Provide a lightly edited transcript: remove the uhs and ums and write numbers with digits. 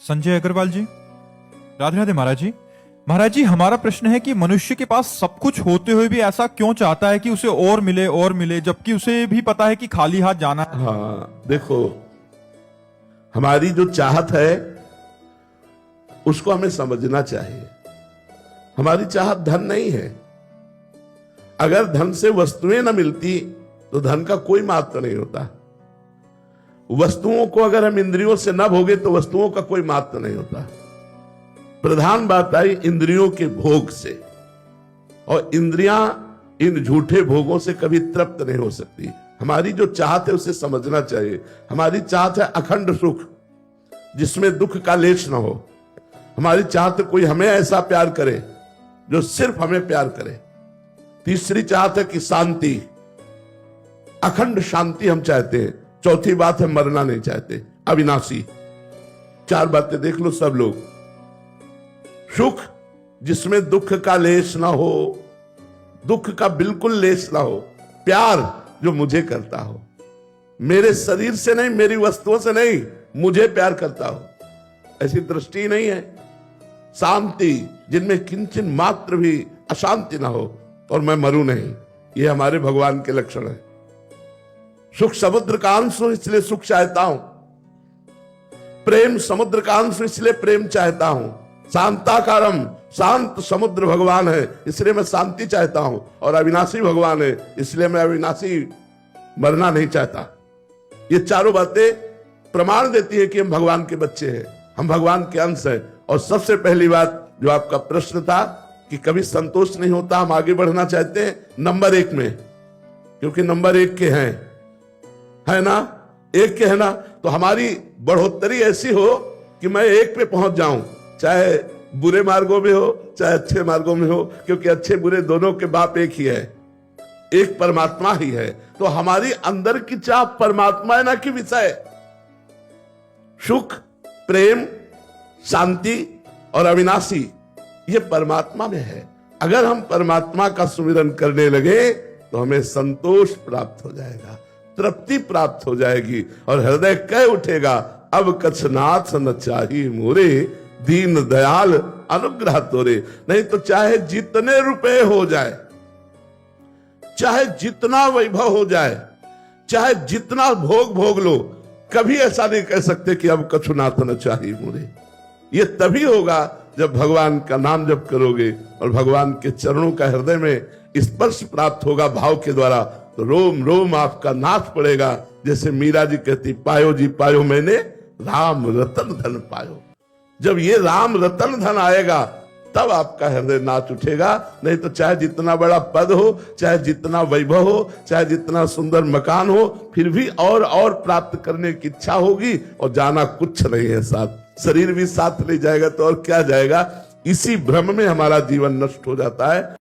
संजय अग्रवाल जी। राधे राधे महाराज जी। महाराज जी, हमारा प्रश्न है कि मनुष्य के पास सब कुछ होते हुए भी ऐसा क्यों चाहता है कि उसे और मिले, जबकि उसे भी पता है कि खाली हाथ जाना है। हाँ, देखो, हमारी जो चाहत है उसको हमें समझना चाहिए। हमारी चाहत धन नहीं है। अगर धन से वस्तुएं न मिलती तो धन का कोई महत्व नहीं होता। वस्तुओं को अगर हम इंद्रियों से न भोगे तो वस्तुओं का कोई महत्व नहीं होता। प्रधान बात आई इंद्रियों के भोग से, और इंद्रियां इन झूठे भोगों से कभी तृप्त नहीं हो सकती। हमारी जो चाहत है उसे समझना चाहिए। हमारी चाहत है अखंड सुख, जिसमें दुख का लेश न हो। हमारी चाहत है कोई हमें ऐसा प्यार करे जो सिर्फ हमें प्यार करे। तीसरी चाहत है कि शांति, अखंड शांति हम चाहते हैं। चौथी बात है मरना नहीं चाहते, अविनाशी। चार बातें देख लो सब लोग। सुख जिसमें दुख का लेश ना हो, दुख का बिल्कुल लेश ना हो। प्यार जो मुझे करता हो, मेरे शरीर से नहीं, मेरी वस्तुओं से नहीं, मुझे प्यार करता हो, ऐसी दृष्टि नहीं है। शांति जिनमें किंचन मात्र भी अशांति ना हो, और मैं मरूं नहीं, ये हमारे भगवान के लक्षण है। सुख समुद्र का अंश हूं इसलिए सुख चाहता हूं। प्रेम समुद्र का अंश इसलिए प्रेम चाहता हूं। शांताकारम, शांत समुद्र भगवान है इसलिए मैं शांति चाहता हूं। और अविनाशी भगवान है इसलिए मैं अविनाशी मरना नहीं चाहता। ये चारों बातें प्रमाण देती है कि हम भगवान के बच्चे हैं, हम भगवान के अंश हैं। और सबसे पहली बात जो आपका प्रश्न था कि कभी संतोष नहीं होता, हम आगे बढ़ना चाहते हैं नंबर 1 में, क्योंकि नंबर 1 के हैं, है ना, 1 के है ना। तो हमारी बढ़ोतरी ऐसी हो कि मैं 1 पे पहुंच जाऊं, चाहे बुरे मार्गों में हो चाहे अच्छे मार्गों में हो, क्योंकि अच्छे बुरे दोनों के बाप एक ही है, एक परमात्मा ही है। तो हमारी अंदर की चाह परमात्मा है ना कि विषय। सुख, प्रेम, शांति और अविनाशी ये परमात्मा में है। अगर हम परमात्मा का सुमिरन करने लगे तो हमें संतोष प्राप्त हो जाएगा, तृप्ति प्राप्त हो जाएगी, और हृदय कह उठेगा अब कछ नाथ न चाही मोरे, दीन दयाल अनुग्रह तोरे। नहीं तो चाहे जितने रुपए हो जाए, चाहे जितना वैभव हो जाए, चाहे जितना भोग भोग लो, कभी ऐसा नहीं कह सकते कि अब कछु नाथ न चाही मोरे। ये तभी होगा जब भगवान का नाम जप करोगे और भगवान के चरणों का हृदय में स्पर्श प्राप्त होगा भाव के द्वारा, तो रोम रोम आपका नाच पड़ेगा। जैसे मीरा जी कहती, पायो जी पायो मैंने राम रतन धन पायो। जब ये राम रतन धन आएगा तब आपका हृदय नाच उठेगा। नहीं तो चाहे जितना बड़ा पद हो, चाहे जितना वैभव हो, चाहे जितना सुंदर मकान हो, फिर भी और प्राप्त करने की इच्छा होगी, और जाना कुछ नहीं है साथ। शरीर भी साथ नहीं जाएगा तो और क्या जाएगा। इसी भ्रम में हमारा जीवन नष्ट हो जाता है।